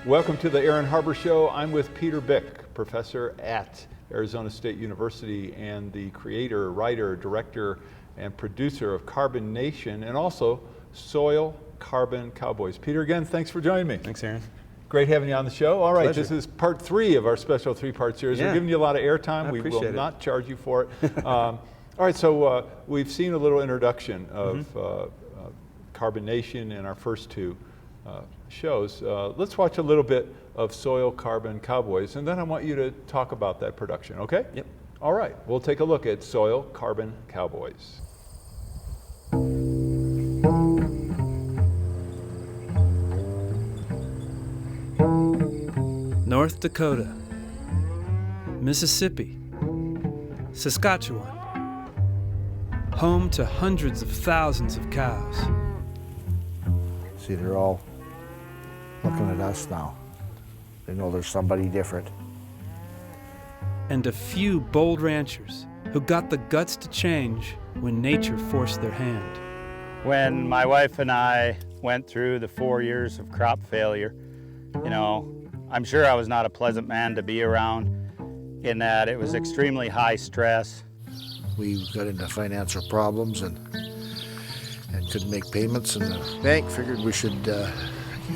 Welcome to the Aaron Harber Show. I'm with Peter Byck, professor at Arizona State University and the creator, writer, director, and producer of Carbon Nation and also Soil Carbon Cowboys. Peter, again, thanks for joining me. Thanks, Aaron. Great having you on the show. All right, Pleasure. This is part 3 of our special 3-part series. Yeah. We're giving you a lot of airtime. We will not charge you for it. All right, so we've seen a little introduction of Carbon Nation in our first 2 shows. Let's watch a little bit of Soil Carbon Cowboys, and then I want you to talk about that production, okay? Yep. All right, we'll take a look at Soil Carbon Cowboys. North Dakota, Mississippi, Saskatchewan, home to hundreds of thousands of cows. See, they're all looking at us now. They know there's somebody different. And a few bold ranchers who got the guts to change when nature forced their hand. When my wife and I went through the 4 years of crop failure, I'm sure I was not a pleasant man to be around in that it was extremely high stress. We got into financial problems and couldn't make payments, and the bank figured we should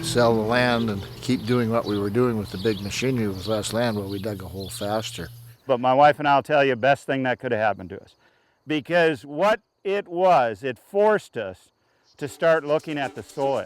sell the land and keep doing what we were doing with the big machinery with less land while we dug a hole faster. But my wife and I will tell you, best thing that could have happened to us. Because what it was, it forced us to start looking at the soil.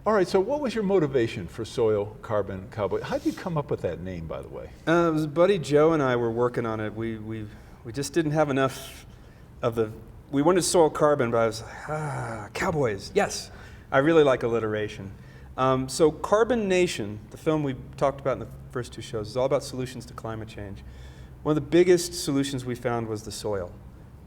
All right, so what was your motivation for Soil Carbon Cowboy? How did you come up with that name, by the way? It was buddy Joe and I were working on it. We just didn't have enough of the. We wanted soil carbon, but I was like, cowboys. Yes, I really like alliteration. So Carbon Nation, the film we talked about in the first 2 shows, is all about solutions to climate change. One of the biggest solutions we found was the soil,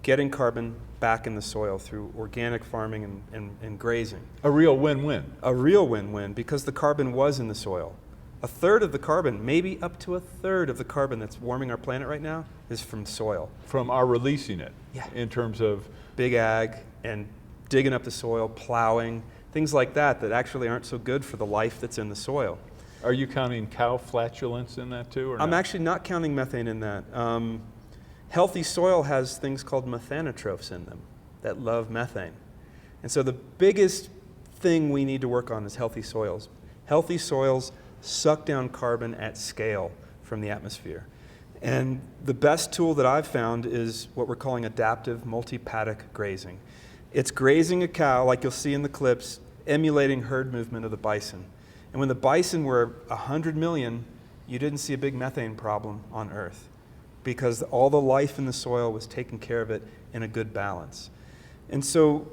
getting carbon back in the soil through organic farming and grazing. A real win-win. A real win-win, because the carbon was in the soil. A third of the carbon, maybe up to a third of the carbon that's warming our planet right now, is from soil. From our releasing it, Yeah. in terms of... Big ag and digging up the soil, plowing, things like that actually aren't so good for the life that's in the soil. Are you counting cow flatulence in that too, or I'm not? actually not counting methane in that. Healthy soil has things called methanotrophs in them that love methane. And so the biggest thing we need to work on is healthy soils. Healthy soils suck down carbon at scale from the atmosphere. And the best tool that I've found is what we're calling adaptive multi-paddock grazing. It's grazing a cow, like you'll see in the clips, emulating herd movement of the bison. And when the bison were 100 million, you didn't see a big methane problem on Earth, because all the life in the soil was taking care of it in a good balance. And so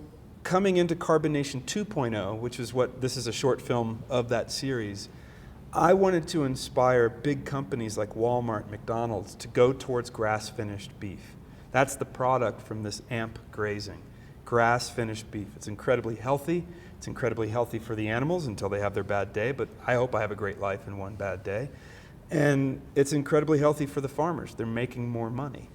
coming into Carbon Nation 2.0, which is what this is, a short film of that series, I wanted to inspire big companies like Walmart, McDonald's to go towards grass-finished beef. That's the product from this AMP grazing, grass-finished beef. It's incredibly healthy. It's incredibly healthy for the animals until they have their bad day, but I hope I have a great life in one bad day. And it's incredibly healthy for the farmers. They're making more money.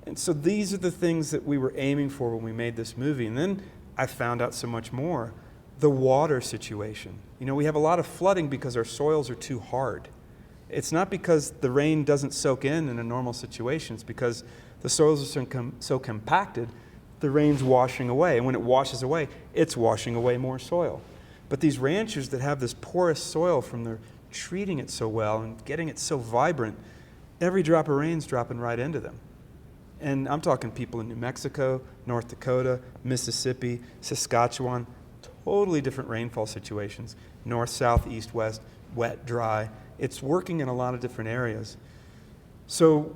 And so these are the things that we were aiming for when we made this movie. And then I found out so much more. The water situation. We have a lot of flooding because our soils are too hard. It's not because the rain doesn't soak in a normal situation. It's because the soils are so compacted, the rain's washing away. And when it washes away, it's washing away more soil. But these ranchers that have this porous soil from their treating it so well and getting it so vibrant, every drop of rain's dropping right into them. And I'm talking people in New Mexico, North Dakota, Mississippi, Saskatchewan, totally different rainfall situations. North, south, east, west, wet, dry. It's working in a lot of different areas. So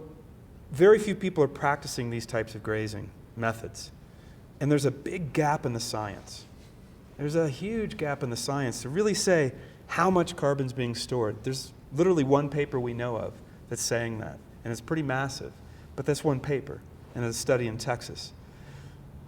very few people are practicing these types of grazing methods. And there's a big gap in the science. There's a huge gap in the science to really say how much carbon's being stored. There's literally one paper we know of that's saying that, and it's pretty massive. But that's one paper, and it's a study in Texas.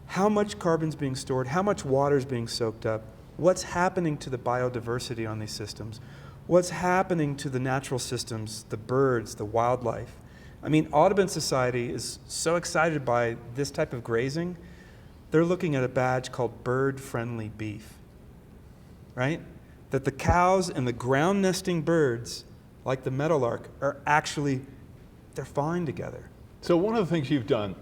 How much carbon's being stored, how much water's being soaked up, what's happening to the biodiversity on these systems, what's happening to the natural systems, the birds, the wildlife. I mean, Audubon Society is so excited by this type of grazing, they're looking at a badge called bird-friendly beef, right? That the cows and the ground nesting birds, like the meadowlark, are actually, they're fine together. So one of the things you've done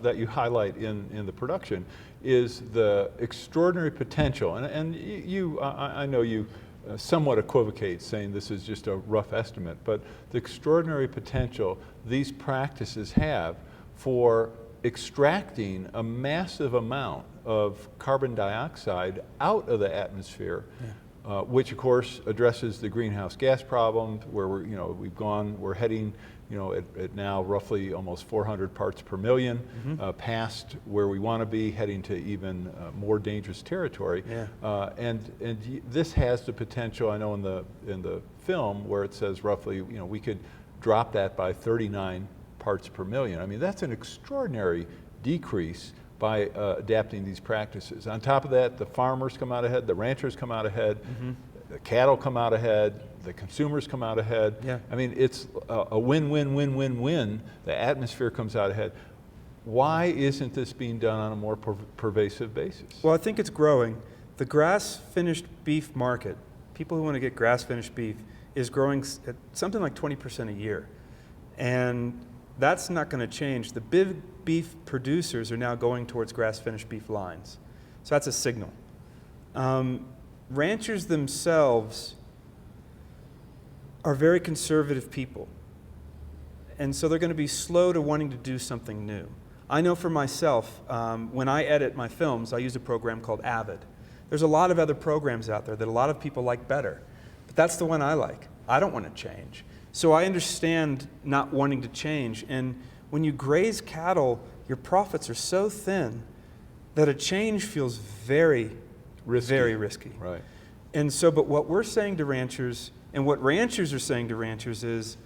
that you highlight in the production is the extraordinary potential, and I know you somewhat equivocate saying this is just a rough estimate, but the extraordinary potential these practices have for extracting a massive amount of carbon dioxide out of the atmosphere, which of course addresses the greenhouse gas problem, where we're heading at now roughly almost 400 parts per million, past where we want to be, heading to even more dangerous territory. And this has the potential, I know in the film where it says roughly, we could drop that by 39 parts per million. I mean, that's an extraordinary decrease by adapting these practices. On top of that, the farmers come out ahead, the ranchers come out ahead, the cattle come out ahead, the consumers come out ahead. I mean, it's a win-win-win-win-win. The atmosphere comes out ahead. Why isn't this being done on a more pervasive basis? Well, I think it's growing. The grass-finished beef market, people who want to get grass-finished beef, is growing at something like 20% a year. And that's not going to change. The big beef producers are now going towards grass-finished beef lines. So that's a signal. Ranchers themselves are very conservative people. And so they're going to be slow to wanting to do something new. I know for myself, when I edit my films, I use a program called Avid. There's a lot of other programs out there that a lot of people like better. But that's the one I like. I don't want to change. So I understand not wanting to change. And when you graze cattle, your profits are so thin that a change feels very risky. Right. And so, but what we're saying to ranchers, and what ranchers are saying to ranchers is,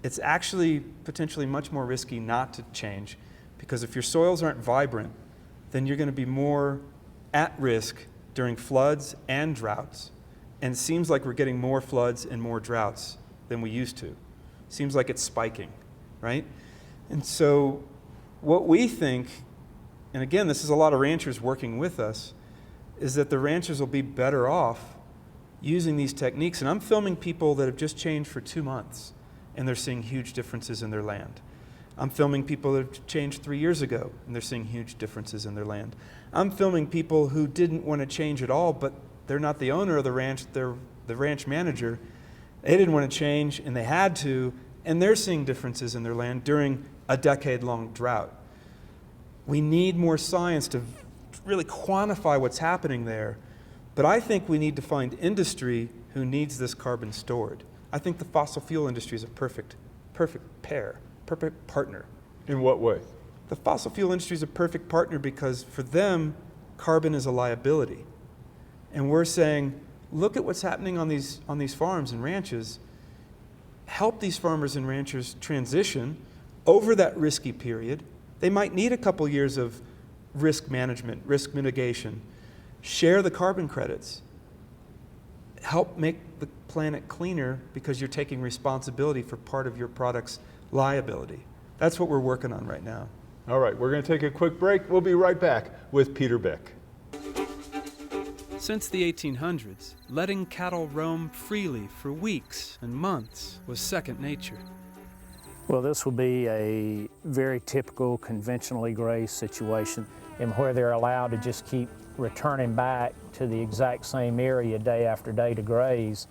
it's actually potentially much more risky not to change, because if your soils aren't vibrant, then you're going to be more at risk during floods and droughts. And it seems like we're getting more floods and more droughts than we used to. Seems like it's spiking, right? And so what we think, and again, this is a lot of ranchers working with us, is that the ranchers will be better off using these techniques. And I'm filming people that have just changed for 2 months, and they're seeing huge differences in their land. I'm filming people that have changed 3 years ago, and they're seeing huge differences in their land. I'm filming people who didn't want to change at all, but they're not the owner of the ranch, they're the ranch manager. They didn't want to change, and they had to, and they're seeing differences in their land during a decade-long drought. We need more science to really quantify what's happening there, but I think we need to find industry who needs this carbon stored. I think the fossil fuel industry is a perfect pair, perfect partner. In what way? The fossil fuel industry is a perfect partner because for them, carbon is a liability. And we're saying, look at what's happening on these farms and ranches. Help these farmers and ranchers transition over that risky period. They might need a couple years of risk management, risk mitigation. Share the carbon credits. Help make the planet cleaner because you're taking responsibility for part of your product's liability. That's what we're working on right now. All right, we're going to take a quick break. We'll be right back with Peter Byck. Since the 1800s, letting cattle roam freely for weeks and months was second nature. Well, this would be a very typical conventionally grazed situation, and where they're allowed to just keep returning back to the exact same area day after day to graze.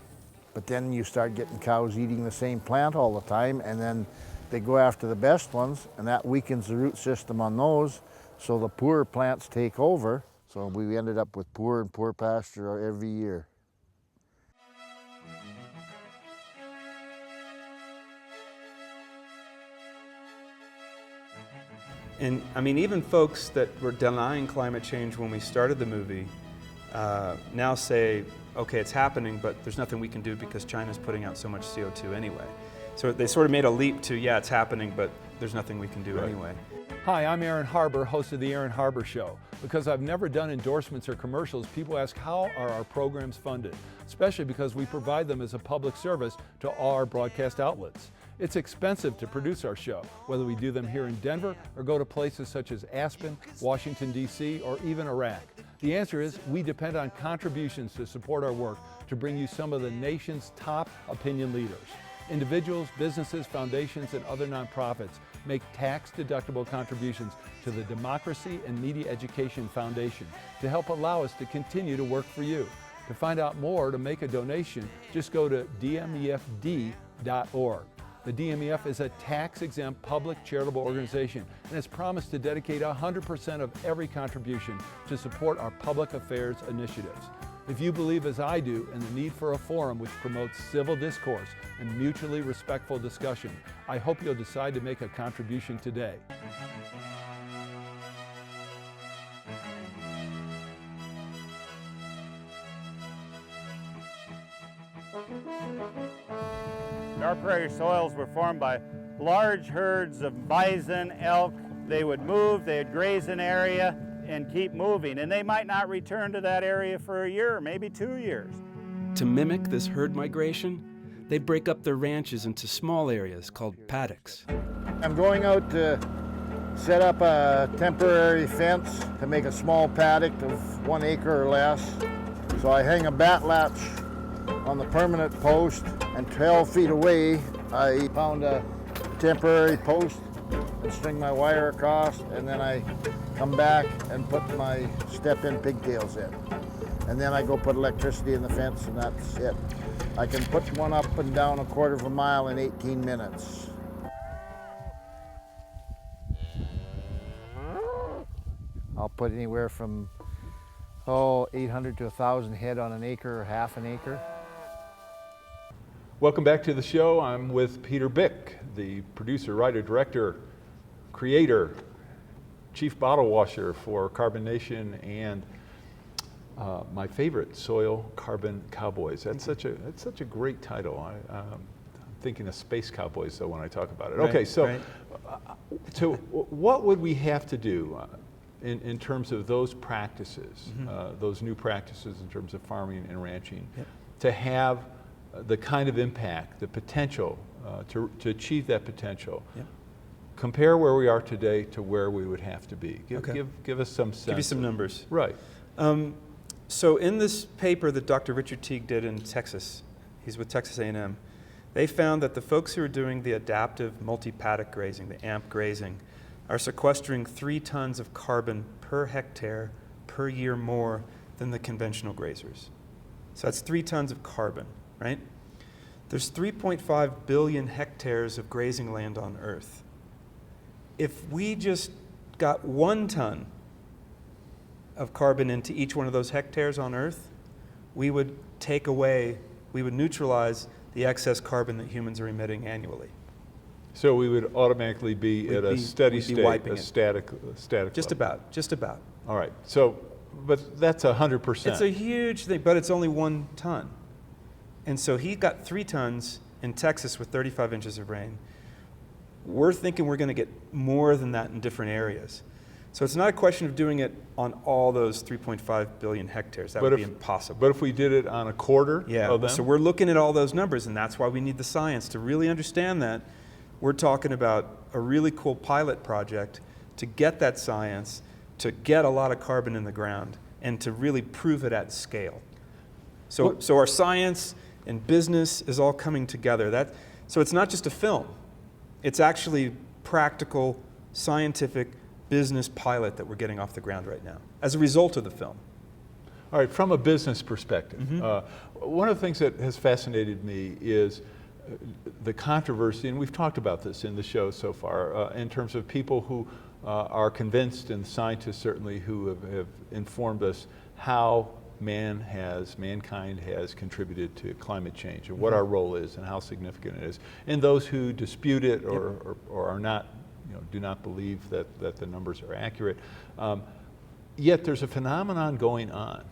But then you start getting cows eating the same plant all the time, and then they go after the best ones, and that weakens the root system on those, so the poorer plants take over. So we ended up with poor and poor pasture every year. And I mean, even folks that were denying climate change when we started the movie, now say, okay, it's happening, but there's nothing we can do because China's putting out so much CO2 anyway. So they sort of made a leap to, yeah, it's happening, but there's nothing we can do anyway. Hi, I'm Aaron Harber, host of the Aaron Harber Show. Because I've never done endorsements or commercials, people ask how are our programs funded, especially because we provide them as a public service to all our broadcast outlets. It's expensive to produce our show, whether we do them here in Denver or go to places such as Aspen, Washington, D.C., or even Iraq. The answer is we depend on contributions to support our work to bring you some of the nation's top opinion leaders. Individuals, businesses, foundations, and other nonprofits make tax-deductible contributions to the Democracy and Media Education Foundation to help allow us to continue to work for you. To find out more or to make a donation, just go to dmefd.org. The DMEF is a tax-exempt public charitable organization and has promised to dedicate 100% of every contribution to support our public affairs initiatives. If you believe as I do in the need for a forum which promotes civil discourse and mutually respectful discussion, I hope you'll decide to make a contribution today. Our prairie soils were formed by large herds of bison, elk. They would move, they'd graze an area and keep moving, and they might not return to that area for a year, maybe 2 years. To mimic this herd migration, they break up their ranches into small areas called paddocks. I'm going out to set up a temporary fence to make a small paddock of 1 acre or less. So I hang a bat latch on the permanent post, and 12 feet away I found a temporary post and string my wire across, and then I come back and put my step-in pigtails in. And then I go put electricity in the fence, and that's it. I can put one up and down 1/4 mile in 18 minutes. I'll put anywhere from 800 to 1,000 head on an acre or half an acre. Welcome back to the show. I'm with Peter Byck, the producer, writer, director, creator, chief bottle washer for Carbon Nation and my favorite, Soil Carbon Cowboys. That's such a great title. I'm thinking of Space Cowboys though when I talk about it. Right, okay, so right. So what would we have to do in terms of those practices, those new practices in terms of farming and ranching, to have the kind of impact, the potential to achieve that potential? Compare where we are today to where we would have to be. Give us some sense. Give you some numbers. Right. So in this paper that Dr. Richard Teague did in Texas, he's with Texas A&M, they found that the folks who are doing the adaptive multi-paddock grazing, the AMP grazing, are sequestering 3 tons of carbon per hectare per year more than the conventional grazers. So that's 3 tons of carbon, right? There's 3.5 billion hectares of grazing land on Earth. If we just got 1 ton of carbon into each one of those hectares on Earth, we would neutralize the excess carbon that humans are emitting annually. So we would automatically be at a steady state, a static Just level. about. All right. So, but that's 100%. It's a huge thing, but it's only 1 ton. And so he got 3 tons in Texas with 35 inches of rain. We're thinking we're going to get more than that in different areas. So it's not a question of doing it on all those 3.5 billion hectares. That would be impossible. But if we did it on a quarter of them? So we're looking at all those numbers, and that's why we need the science to really understand that. We're talking about a really cool pilot project to get that science, to get a lot of carbon in the ground, and to really prove it at scale. So our science and business is all coming together. So it's not just a film. It's actually practical, scientific business pilot that we're getting off the ground right now as a result of the film. All right, from a business perspective, one of the things that has fascinated me is the controversy, and we've talked about this in the show so far, in terms of people who are convinced, and scientists certainly who have informed us how mankind has contributed to climate change and what our role is and how significant it is. And those who dispute it or are not, do not believe that the numbers are accurate. Yet there's a phenomenon going on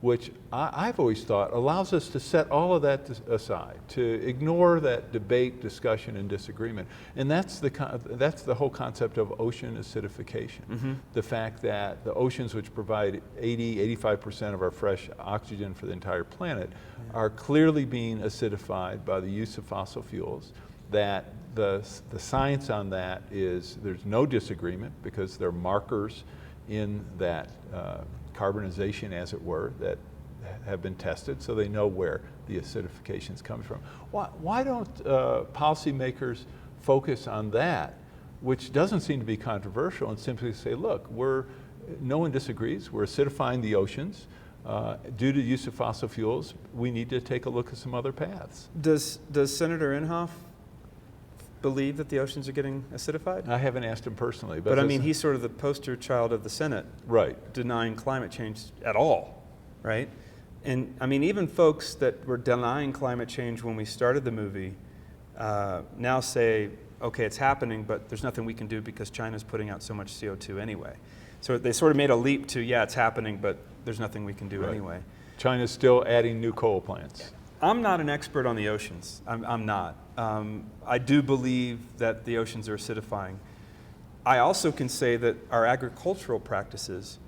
which I've always thought allows us to set all of that aside, to ignore that debate, discussion, and disagreement. And that's the whole concept of ocean acidification. The fact that the oceans, which provide 85% of our fresh oxygen for the entire planet, are clearly being acidified by the use of fossil fuels, that the science on that is there's no disagreement because there are markers in that carbonization, as it were, that have been tested, so they know where the acidification is coming from. Why don't policymakers focus on that, which doesn't seem to be controversial, and simply say, look, no one disagrees, we're acidifying the oceans. Due to the use of fossil fuels, we need to take a look at some other paths. Does Senator Inhofe believe that the oceans are getting acidified? I haven't asked him personally. But I mean, he's sort of the poster child of the Senate. Right. Denying climate change at all, right? And I mean, even folks that were denying climate change when we started the movie now say, okay, it's happening, but there's nothing we can do because China's putting out so much CO2 anyway. So they sort of made a leap to, yeah, it's happening, but there's nothing we can do anyway. China's still adding new coal plants. I'm not an expert on the oceans. I'm not. I do believe that the oceans are acidifying. I also can say that our agricultural practices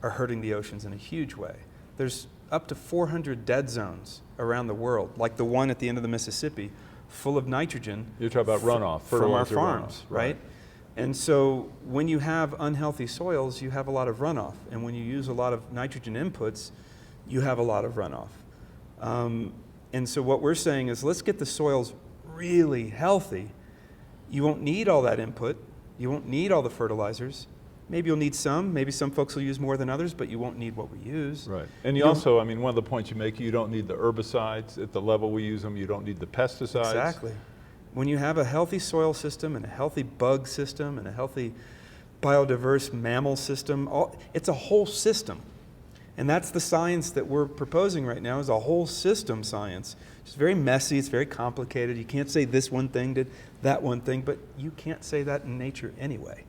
are hurting the oceans in a huge way. There's up to 400 dead zones around the world, like the one at the end of the Mississippi, full of nitrogen. You're talking about runoff from our farms, right? And so when you have unhealthy soils, you have a lot of runoff. And when you use a lot of nitrogen inputs, you have a lot of runoff. And so what we're saying is, let's get the soils really healthy. You won't need all that input. You won't need all the fertilizers. Maybe you'll need some. Maybe some folks will use more than others, but you won't need what we use. Right. And you also, I mean, one of the points you make, you don't need the herbicides at the level we use them. You don't need the pesticides. Exactly. When you have a healthy soil system and a healthy bug system and a healthy biodiverse mammal system, it's a whole system. And that's the science that we're proposing right now, is a whole system science. It's very messy, it's very complicated. You can't say this one thing did that one thing, but you can't say that in nature anyway.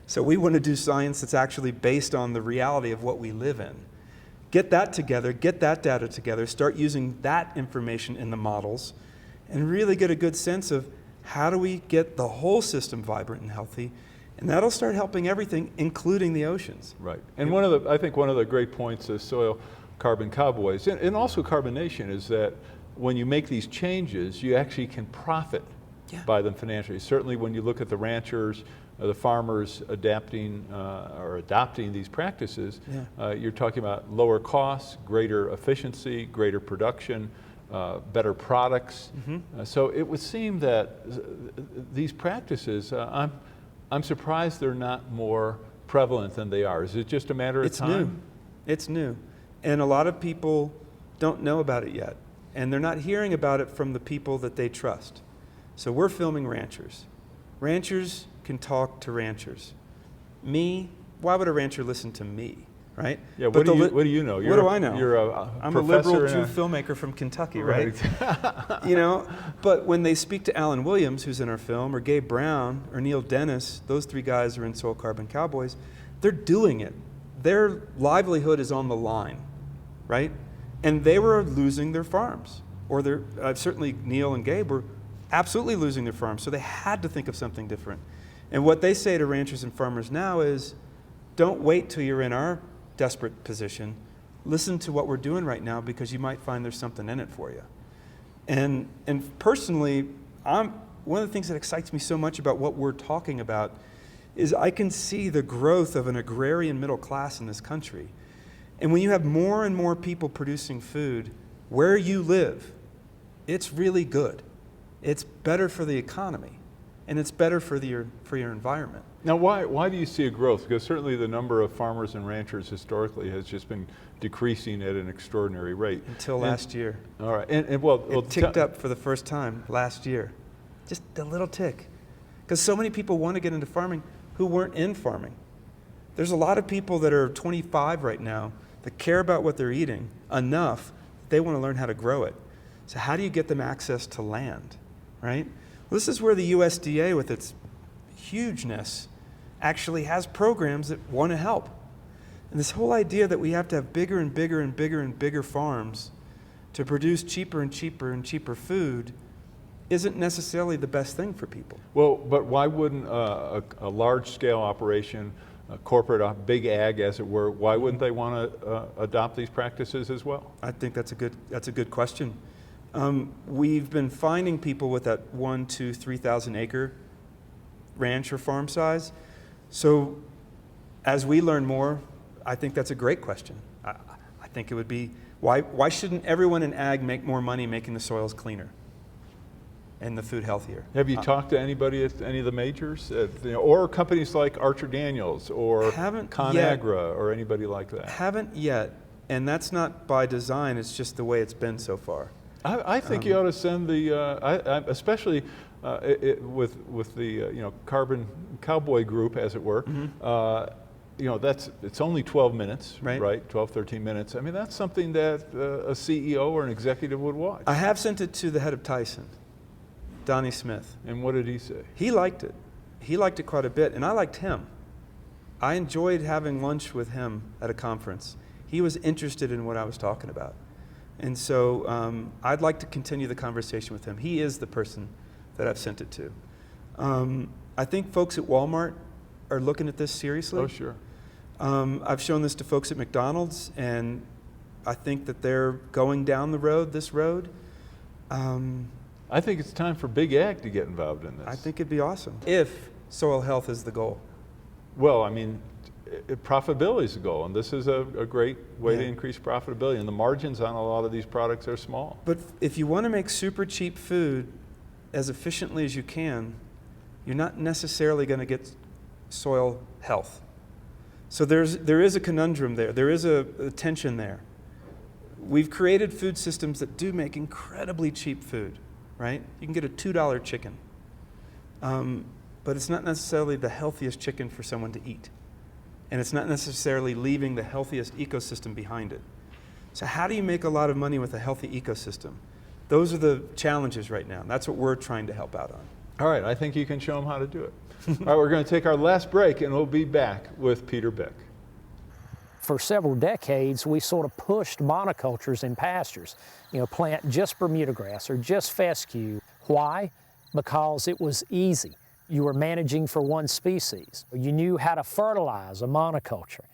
So we want to do science that's actually based on the reality of what we live in. Get that together, get that data together, start using that information in the models, and really get a good sense of how do we get the whole system vibrant and healthy. And that'll start helping everything, including the oceans. Right. And I think one of the great points of Soil Carbon Cowboys, and also Carbonation, is that when you make these changes, you actually can profit by them financially. Certainly when you look at the ranchers, the farmers adapting or adopting these practices, you're talking about lower costs, greater efficiency, greater production, better products. So it would seem that these practices, I'm surprised they're not more prevalent than they are. Is it just a matter of time? It's new. And a lot of people don't know about it yet. And they're not hearing about it from the people that they trust. So we're filming ranchers. Ranchers can talk to ranchers. Me, why would a rancher listen to me, right? Yeah, what do you know? What do I know? You're I'm a liberal Jew filmmaker from Kentucky, right? You know, but when they speak to Alan Williams, who's in our film, or Gabe Brown, or Neil Dennis, those three guys are in Soil Carbon Cowboys, they're doing it. Their livelihood is on the line, right? And they were losing their farms. Or certainly Neil and Gabe were absolutely losing their farms, so they had to think of something different. And what they say to ranchers and farmers now is, don't wait till you're in our desperate position. Listen to what we're doing right now, because you might find there's something in it for you. And personally, one of the things that excites me so much about what we're talking about is I can see the growth of an agrarian middle class in this country. And when you have more and more people producing food where you live, it's really good. It's better for the economy, and it's better for your environment. Now, why do you see a growth? Because certainly the number of farmers and ranchers historically has just been decreasing at an extraordinary rate. Until last year. All right, it ticked up for the first time last year. Just a little tick. Because so many people want to get into farming who weren't in farming. There's a lot of people that are 25 right now that care about what they're eating enough that they want to learn how to grow it. So how do you get them access to land, right? Well, this is where the USDA, with its hugeness, actually has programs that want to help. And this whole idea that we have to have bigger and bigger and bigger and bigger farms to produce cheaper and cheaper and cheaper food isn't necessarily the best thing for people. Well, but why wouldn't a large-scale operation, a corporate, big ag as it were, why wouldn't they want to adopt these practices as well? I think that's a good question. We've been finding people with that 1,000 to 3,000 acre ranch or farm size. So as we learn more, I think that's a great question. I think it would be, why shouldn't everyone in ag make more money making the soils cleaner and the food healthier? Have you talked to anybody at any of the majors, or companies like Archer Daniels or ConAgra or anybody like that? Haven't yet, and that's not by design. It's just the way it's been so far. I think you ought to send especially with the Carbon Cowboy group, as it were. It's only 12 minutes, right? 12, 13 minutes. I mean, that's something that a CEO or an executive would watch. I have sent it to the head of Tyson, Donnie Smith. And what did he say? He liked it. He liked it quite a bit, and I liked him. I enjoyed having lunch with him at a conference. He was interested in what I was talking about. And so I'd like to continue the conversation with him. He is the person that I've sent it to. I think folks at Walmart are looking at this seriously. Oh, sure. I've shown this to folks at McDonald's, and I think that they're going down this road. I think it's time for Big Ag to get involved in this. I think it'd be awesome if soil health is the goal. Well, I mean, profitability is the goal, and this is a great way to increase profitability, and the margins on a lot of these products are small. But if you want to make super cheap food as efficiently as you can, you're not necessarily going to get soil health. So there is a conundrum there. There is a tension there. We've created food systems that do make incredibly cheap food, right? You can get a $2 chicken, but it's not necessarily the healthiest chicken for someone to eat. And it's not necessarily leaving the healthiest ecosystem behind it. So how do you make a lot of money with a healthy ecosystem? Those are the challenges right now. That's what we're trying to help out on. All right, I think you can show them how to do it. All right, we're going to take our last break, and we'll be back with Peter Byck. For several decades, we sort of pushed monocultures in pastures. Plant just Bermuda grass or just fescue. Why? Because it was easy. You were managing for one species. You knew how to fertilize a monoculture.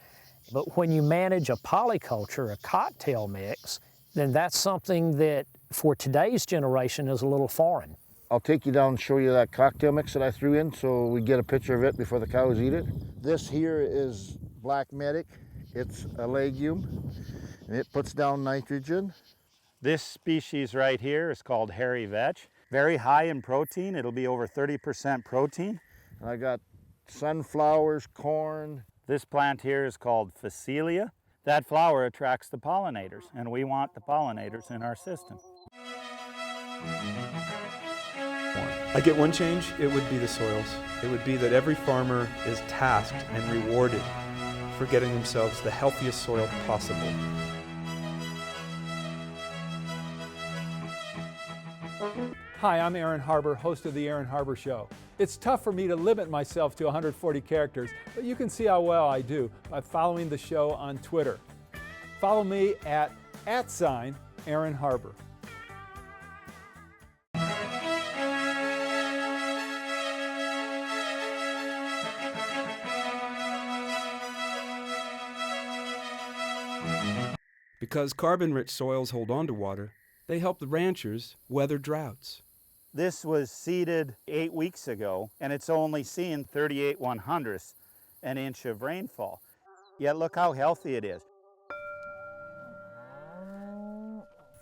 But when you manage a polyculture, a cocktail mix, then that's something that for today's generation is a little foreign. I'll take you down and show you that cocktail mix that I threw in so we get a picture of it before the cows eat it. This here is black medic. It's a legume, and it puts down nitrogen. This species right here is called hairy vetch. Very high in protein. It'll be over 30% protein. I got sunflowers, corn. This plant here is called Phacelia. That flower attracts the pollinators, and we want the pollinators in our system. I get one change, it would be the soils. It would be that every farmer is tasked and rewarded for getting themselves the healthiest soil possible. Hi, I'm Aaron Harber, host of The Aaron Harber Show. It's tough for me to limit myself to 140 characters, but you can see how well I do by following the show on Twitter. Follow me at @Aaron Harber. Because carbon-rich soils hold on to water, they help the ranchers weather droughts. This was seeded 8 weeks ago, and it's only seen 38/100ths an inch of rainfall. Yet look how healthy it is.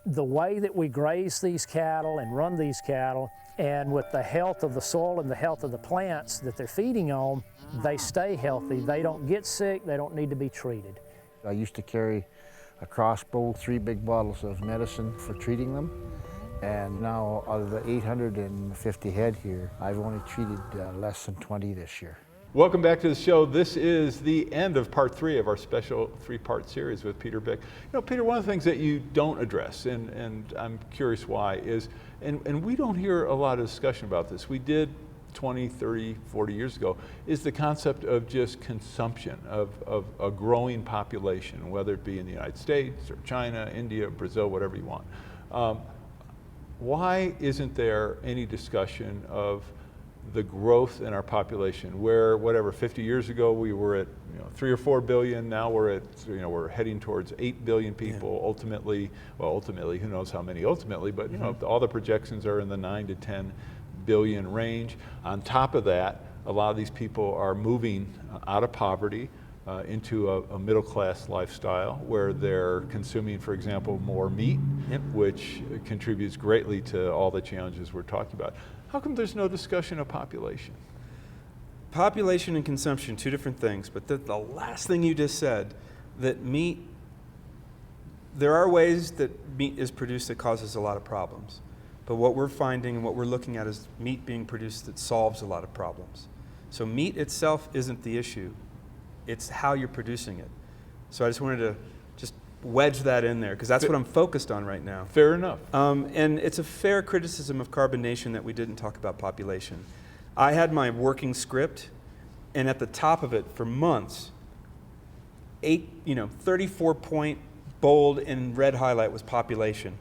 The way that we graze these cattle and run these cattle, and with the health of the soil and the health of the plants that they're feeding on, they stay healthy. They don't get sick. They don't need to be treated. I used to carry a crossbow, 3 big bottles of medicine for treating them. And now, out of the 850 head here, I've only treated less than 20 this year. Welcome back to the show. This is the end of part 3 of our special 3-part series with Peter Byck. Peter, one of the things that you don't address, and I'm curious why, is, and we don't hear a lot of discussion about this. We did 20, 30, 40 years ago, is the concept of just consumption of a growing population, whether it be in the United States or China, India, Brazil, whatever you want. Why isn't there any discussion of the growth in our population, where whatever 50 years ago we were at 3 or 4 billion, now we're at we're heading towards 8 billion people. Ultimately, who knows how many ultimately, but all the projections are in the 9 to 10 billion range. On top of that, a lot of these people are moving out of poverty into a middle class lifestyle where they're consuming, for example, more meat, which contributes greatly to all the challenges we're talking about. How come there's no discussion of population? Population and consumption, two different things, but the last thing you just said, that meat, there are ways that meat is produced that causes a lot of problems. But what we're finding and what we're looking at is meat being produced that solves a lot of problems. So meat itself isn't the issue, it's how you're producing it. So I just wanted to wedge that in there, because that's what I'm focused on right now. Fair enough. And it's a fair criticism of Carbon Nation that we didn't talk about population. I had my working script, and at the top of it for months, 34-point bold and red highlight was population.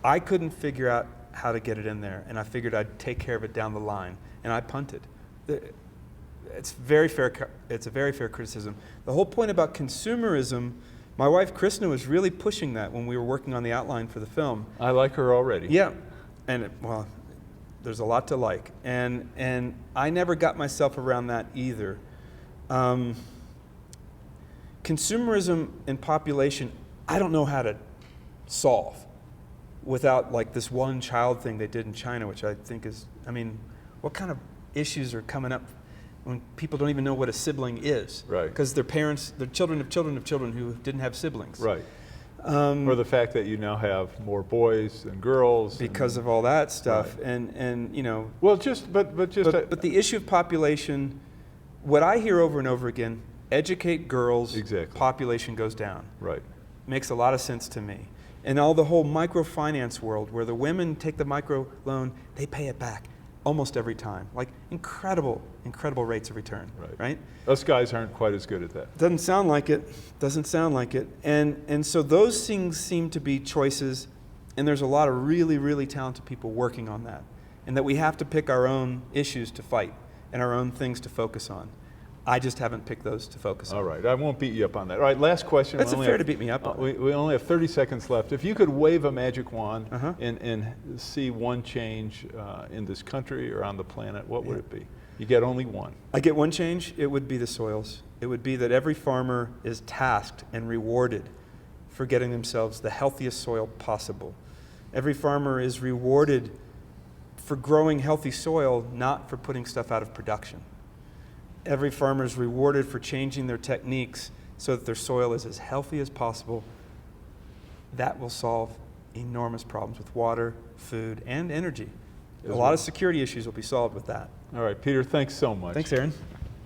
I couldn't figure out how to get it in there, and I figured I'd take care of it down the line, and I punted. It's a very fair criticism. The whole point about consumerism, my wife Krishna was really pushing that when we were working on the outline for the film. I like her already. Yeah, and there's a lot to like, and I never got myself around that either. Consumerism and population, I don't know how to solve without like this one child thing they did in China, which I think is, what kind of issues are coming up when people don't even know what a sibling is? Right. Because their parents, they're children of children of children who didn't have siblings. Right. Or the fact that you now have more boys than girls. Because of all that stuff. Right. And you know. Well, but the issue of population, what I hear over and over again, educate girls, exactly. Population goes down. Right. Makes a lot of sense to me. And all the whole microfinance world where the women take the micro loan, they pay it back almost every time. Like incredible rates of return, right? Us guys aren't quite as good at that. Doesn't sound like it. And so those things seem to be choices, and there's a lot of really, really talented people working on that. And that we have to pick our own issues to fight and our own things to focus on. I just haven't picked those to focus on. All right, I won't beat you up on that. All right, last question. That's fair to beat me up on. We only have 30 seconds left. If you could wave a magic wand and see one change in this country or on the planet, what would it be? You get only one. I get one change, it would be the soils. It would be that every farmer is tasked and rewarded for getting themselves the healthiest soil possible. Every farmer is rewarded for growing healthy soil, not for putting stuff out of production. Every farmer is rewarded for changing their techniques so that their soil is as healthy as possible. That will solve enormous problems with water, food, and energy. A lot of security issues will be solved with that. All right, Peter, thanks so much. Thanks, Aaron.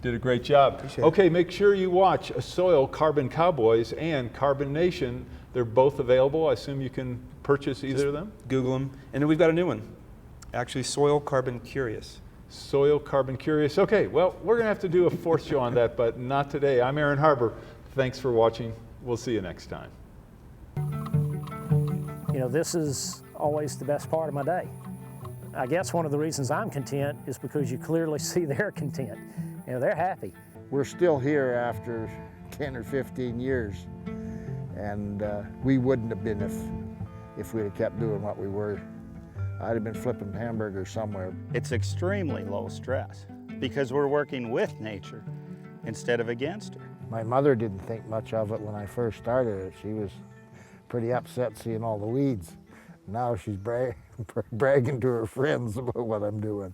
Did a great job. Appreciate it. Okay, make sure you watch Soil Carbon Cowboys and Carbon Nation. They're both available. I assume you can purchase either of them? Google them. And then we've got a new one. Actually, Soil Carbon Curious. Soil Carbon Curious. Okay, well, we're going to have to do a fourth show on that, but not today. I'm Aaron Harber. Thanks for watching. We'll see you next time. You know, this is always the best part of my day. I guess one of the reasons I'm content is because you clearly see they're content. You know, they're happy. We're still here after 10 or 15 years, and we wouldn't have been if we'd have kept doing what we were. I'd have been flipping hamburgers somewhere. It's extremely low stress because we're working with nature instead of against her. My mother didn't think much of it when I first started it. She was pretty upset seeing all the weeds. Now she's bragging to her friends about what I'm doing.